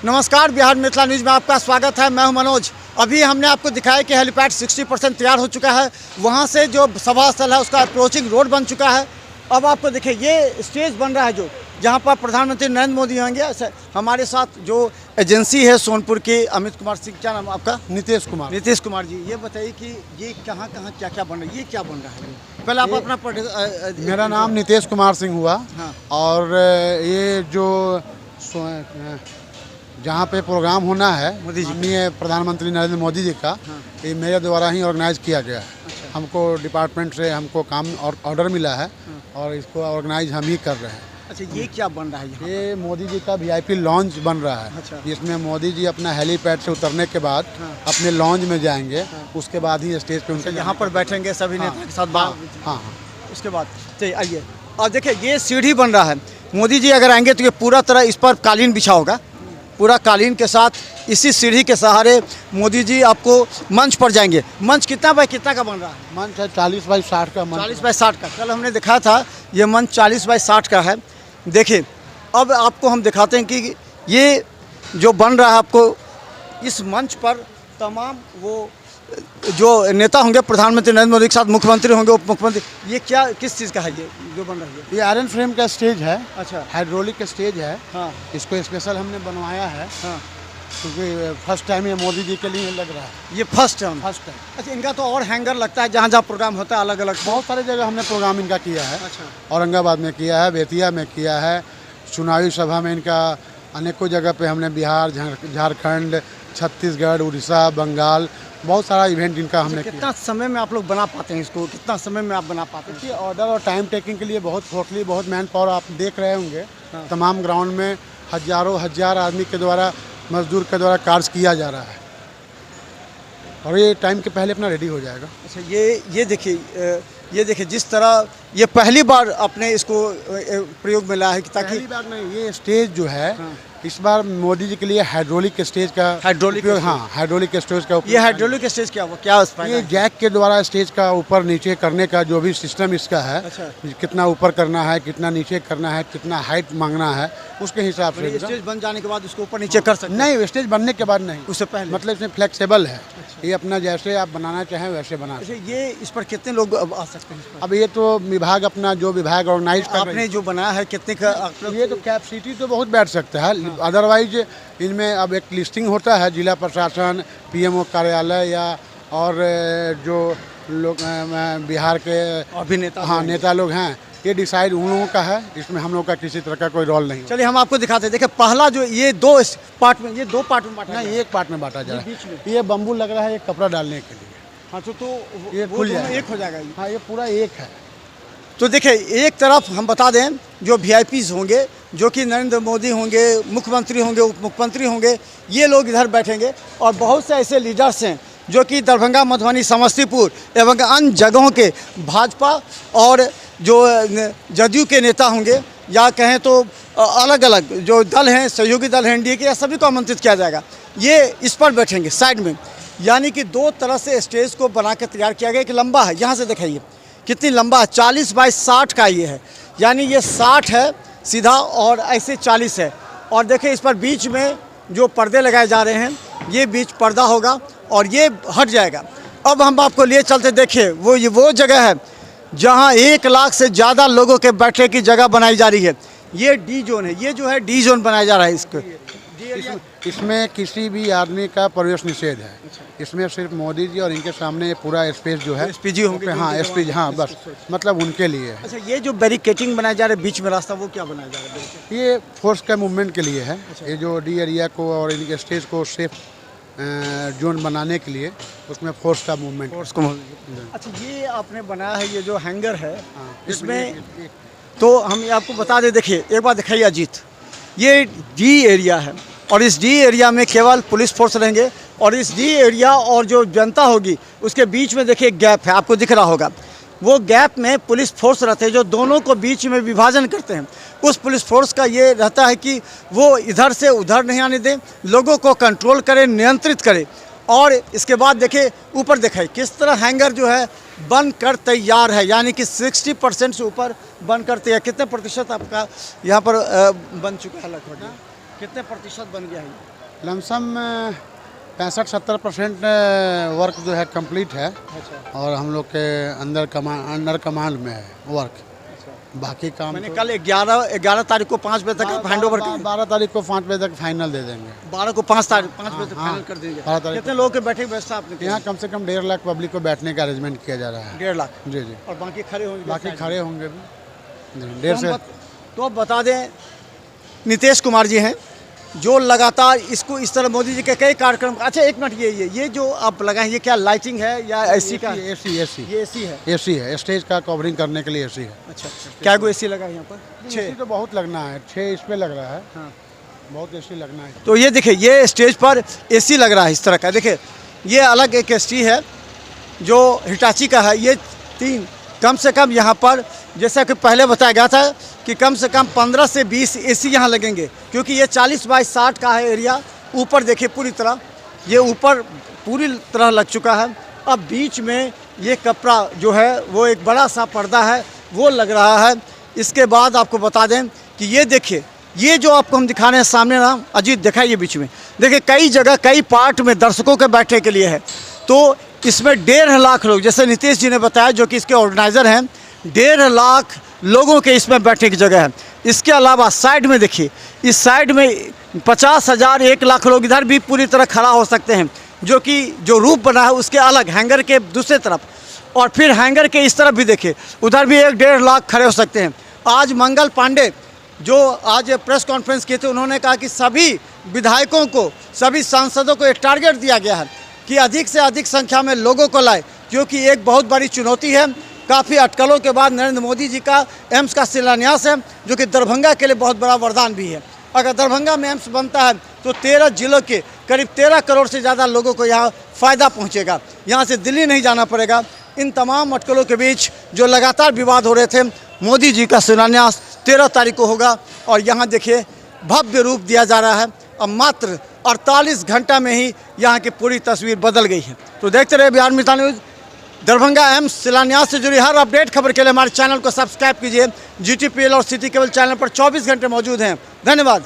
नमस्कार, बिहार मिथिला न्यूज़ में आपका स्वागत है। मैं हूं मनोज। अभी हमने आपको दिखाया कि हेलीपैड 60% तैयार हो चुका है। वहां से जो सभा स्थल है उसका अप्रोचिंग रोड बन चुका है। अब आपको देखिए ये स्टेज बन रहा है जो जहां पर प्रधानमंत्री नरेंद्र मोदी होंगे। हमारे साथ जो एजेंसी है सोनपुर की, अमित कुमार सिंह, क्या नाम आपका? नीतीश कुमार। नीतीश कुमार जी, ये बताइए कि ये कहाँ कहाँ क्या क्या बन रहा है, ये क्या बन रहा है? पहले आप अपना मेरा नाम नीतीश कुमार सिंह हुआ। हाँ। और ये जो जहाँ पे प्रोग्राम होना है मोदी जी, माननीय प्रधानमंत्री नरेंद्र मोदी जी का, ये मेरे द्वारा ही ऑर्गेनाइज किया गया है। अच्छा। हमको डिपार्टमेंट से हमको काम और ऑर्डर मिला है और इसको ऑर्गेनाइज हम ही कर रहे हैं। अच्छा, ये क्या बन रहा है यहाँ? ये मोदी जी का वीआईपी लॉन्च बन रहा है। अच्छा। जिसमें मोदी जी अपना हेलीपैड से उतरने के बाद अपने लॉन्च में जाएंगे। उसके बाद ही स्टेज पे उनके यहाँ पर बैठेंगे सभी नेता के साथ बात। हाँ। उसके बाद चलिए आइए। और देखिए ये सीढ़ी बन रहा है। मोदी जी अगर आएंगे तो ये पूरा तरह इस पर कालीन बिछा होगा। पूरा कालीन के साथ इसी सीढ़ी के सहारे मोदी जी आपको मंच पर जाएंगे। मंच कितना बाय कितना का बन रहा है? मंच है 40 बाई 60 का मंच। 40 बाय 60 का। कल हमने दिखाया था ये मंच 40 बाय 60 का है। देखिए अब आपको हम दिखाते हैं कि ये जो बन रहा है, आपको इस मंच पर तमाम वो जो नेता होंगे प्रधानमंत्री नरेंद्र मोदी के साथ, मुख्यमंत्री होंगे, उप मुख्यमंत्री, ये क्या किस चीज़ का है ये जो बन रहा है? ये आयरन फ्रेम का स्टेज है। अच्छा। हाइड्रोलिक का स्टेज है। हाँ इसको स्पेशल हमने बनवाया है हाँ। क्योंकि फर्स्ट टाइम ये मोदी जी के लिए लग रहा है। ये फर्स्ट टाइम। First time. अच्छा, इनका तो और हैंगर लगता है जहाँ जहाँ प्रोग्राम होता है अलग अलग। बहुत सारे जगह हमने प्रोग्राम इनका किया है। अच्छा। औरंगाबाद में किया है, बेतिया में किया है, चुनावी सभा में इनका अनेकों जगह पे हमने बिहार, झारखंड, छत्तीसगढ़, उड़ीसा, बंगाल, बहुत सारा इवेंट इनका हमने किया। कितना समय में आप लोग बना पाते हैं इसको? कितना समय में आप बना पाते हैं? देखिए ऑर्डर और टाइम टेकिंग के लिए बहुत फोर्टली, बहुत मैन पावर आप देख रहे होंगे। हाँ। तमाम ग्राउंड में हजारों हजार आदमी के द्वारा, मजदूर के द्वारा कार्य किया जा रहा है और ये टाइम के पहले अपना रेडी हो जाएगा। अच्छा, ये देखिए जिस तरह ये पहली बार अपने इसको प्रयोग में लाया है कि ताकि पहली बार नहीं, ये स्टेज जो है हाँ। इस बार मोदी जी के लिए हाइड्रोलिक स्टेज का हाइड्रोलिक उपयोग। स्टेज। हाँ, हाइड्रोलिक स्टेज का उपयोग। ये हाइड्रोलिक स्टेज क्या हुआ, क्या ये जैक के द्वारा स्टेज का ऊपर नीचे करने का जो भी सिस्टम इसका है। अच्छा। कितना ऊपर करना है, कितना नीचे करना है, कितना हाइट मांगना है, उसके हिसाब से। स्टेज बन जाने के बाद उसको ऊपर नीचे कर सकते हैं? नहीं, स्टेज बनने के बाद नहीं, उससे पहले मतलब इसमें फ्लेक्सिबल है। ये अपना जैसे आप बनाना चाहें वैसे बना सकते हैं। अच्छा, ये इस पर कितने लोग अब आ सकते हैं इस पर? अब ये तो विभाग अपना जो विभाग ऑर्गेनाइज कर रहे आपने जो बनाया है कितने का आप लोग? हैं। ये तो कैपेसिटी तो बहुत बैठ सकता है। अदरवाइज इनमें अब एक लिस्टिंग होता है जिला प्रशासन, पीएमओ कार्यालय या और जो लोग बिहार के अभिनेता। हाँ नेता लोग हैं, ये डिसाइड उन लोगों का है। इसमें हम लोग का किसी तरह का कोई रोल नहीं है। चलिए हम आपको दिखाते हैं। देखिए पहला जो ये दो पार्ट में, ये दो पार्ट में बांटा नहीं, गया है। एक पार्ट में बांटा जा रहा बीच में। है। ये बम्बू लग रहा है, ये कपड़ा डालने के लिए। हाँ तो ये वो खुल दोनों जाएगा। एक हो जाएगा ये। हाँ, ये पूरा एक है। तो देखिए एक तरफ हम बता दें जो वीआईपीज़ होंगे, जो कि नरेंद्र मोदी होंगे, मुख्यमंत्री होंगे, उप मुख्यमंत्री होंगे, ये लोग इधर बैठेंगे। और बहुत से ऐसे लीडर्स हैं जो कि दरभंगा, मधुबनी, समस्तीपुर एवं अन्य जगहों के भाजपा और जो जदयू के नेता होंगे, या कहें तो अलग अलग जो दल हैं, सहयोगी दल हैं एनडीए के, या सभी को आमंत्रित किया जाएगा। ये इस पर बैठेंगे साइड में। यानी कि दो तरह से स्टेज को बना के तैयार किया गया। कि लंबा है, यहाँ से दिखाइए कितनी लंबा है, 40 बाय 60 का ये है। यानी ये 60 है सीधा और ऐसे 40 है। और देखिए इस पर बीच में जो पर्दे लगाए जा रहे हैं, ये बीच पर्दा होगा और ये हट जाएगा। अब हम आपको लिए चलते, देखिए वो जगह है जहाँ 1 लाख से ज़्यादा लोगों के बैठने की जगह बनाई जा रही है। ये डी जोन है, ये जो है डी जोन बनाया जा रहा है इसको। इसमें किसी भी आदमी का प्रवेश निषेध है। इसमें सिर्फ मोदी जी और इनके सामने पूरा स्पेस जो है एसपीजी होंगे। हाँ, एसपीजी, हाँ, बस मतलब उनके लिए है। अच्छा, ये जो बैरिकेटिंग बनाया जा रहा है बीच में रास्ता, वो क्या बनाया जा रहा है? ये फोर्स का मूवमेंट के लिए है। ये जो डी एरिया को और इनके स्टेज को सेफ जोन बनाने के लिए उसमें फोर्स का मूवमेंट। अच्छा, ये आपने बनाया है, ये जो हैंगर है इसमें, तो हम आपको बता दें। देखिए एक बार दिखाइए अजीत, ये डी एरिया है और इस डी एरिया में केवल पुलिस फोर्स रहेंगे। और इस डी एरिया और जो जनता होगी उसके बीच में देखिए गैप है, आपको दिख रहा होगा। वो गैप में पुलिस फोर्स रहते हैं जो दोनों को बीच में विभाजन करते हैं। उस पुलिस फोर्स का ये रहता है कि वो इधर से उधर नहीं आने दें, लोगों को कंट्रोल करें, नियंत्रित करें। और इसके बाद देखिए ऊपर दिखाई किस तरह हैंगर जो है बनकर तैयार है। यानी कि 60% से ऊपर बनकर तैयार। कितने प्रतिशत आपका यहाँ पर बन चुका है लगभग? कितने प्रतिशत बन गया है? लमसम 65-70% वर्क जो है कंप्लीट है और हम लोग के अंडर कमांड में है वर्क। बाकी काम मैंने कल 11 तारीख को 5 बजे तक हैंड ओवर 12 तारीख को 5 बजे तक फाइनल दे देंगे। 12 को 5 बजे तक फाइनल कर देंगे। 12 तारीख कितने लोगों के बैठने की व्यवस्था आपने यहाँ कम से कम 1.5 लाख पब्लिक को बैठने का अरेंजमेंट किया जा रहा है। 1.5 लाख जी जी। और बाकी खड़े होंगे? बाकी खड़े होंगे भी 1.5 से। तो अब बता दें, नीतीश कुमार जी हैं जो लगातार इसको इस तरह मोदी जी के कई कार्यक्रम। अच्छा एक मिनट, ये जो आप लगाए ये क्या लाइटिंग है या एसी का? एसी ये एसी है। एसी है, स्टेज का कवरिंग करने के लिए एसी है। अच्छा, क्या कोई एसी लगा है यहाँ पर? 6 एसी तो बहुत लगना है, 6 इस पे लग रहा है। हाँ। बहुत एसी लगना है। तो ये देखिए, ये स्टेज पर एसी लग रहा है इस तरह का। देखिए ये अलग एक एसी है जो हिटाची का है। ये 3 कम से कम यहाँ पर, जैसा कि पहले बताया गया था कि कम से कम 15 से 20 एसी यहाँ लगेंगे, क्योंकि ये 40 बाई 60 का है एरिया। ऊपर देखिए पूरी तरह, ये ऊपर पूरी तरह लग चुका है। अब बीच में ये कपड़ा जो है वो एक बड़ा सा पर्दा है वो लग रहा है। इसके बाद आपको बता दें कि ये देखिए, ये जो आपको हम दिखा रहे हैं सामने ना, अजीत दिखाइए बीच में, देखिए कई जगह कई पार्ट में दर्शकों के बैठने के लिए है। तो इसमें 1.5 लाख लोग, जैसे नीतीश जी ने बताया जो कि इसके ऑर्गेनाइज़र हैं, 1.5 लाख लोगों के इसमें बैठने की जगह है। इसके अलावा साइड में देखिए, इस साइड में 50,000 1 लाख लोग इधर भी पूरी तरह खड़ा हो सकते हैं, जो कि जो रूप बना है उसके अलग हैंगर के दूसरे तरफ, और फिर हैंगर के इस तरफ भी देखिए उधर भी 1-1.5 लाख खड़े हो सकते हैं। आज मंगल पांडे जो आज प्रेस कॉन्फ्रेंस किए थे, उन्होंने कहा कि सभी विधायकों को, सभी सांसदों को एक टारगेट दिया गया है कि अधिक से अधिक संख्या में लोगों को लाए, क्योंकि एक बहुत बड़ी चुनौती है। काफ़ी अटकलों के बाद नरेंद्र मोदी जी का एम्स का शिलान्यास है, जो कि दरभंगा के लिए बहुत बड़ा वरदान भी है। अगर दरभंगा में एम्स बनता है तो 13 जिलों के करीब 13 करोड़ से ज़्यादा लोगों को यहाँ फ़ायदा पहुँचेगा। यहाँ से दिल्ली नहीं जाना पड़ेगा। इन तमाम अटकलों के बीच जो लगातार विवाद हो रहे थे, मोदी जी का शिलान्यास 13 तारीख को होगा और यहाँ देखिए भव्य रूप दिया जा रहा है। अब मात्र 48 घंटा में ही यहाँ की पूरी तस्वीर बदल गई है। तो देखते रहे बिहार मिसाल न्यूज़। दरभंगा एम्स शिलान्यास से जुड़ी हर अपडेट खबर के लिए हमारे चैनल को सब्सक्राइब कीजिए। GTPL और सिटी केबल चैनल पर 24 घंटे मौजूद हैं। धन्यवाद।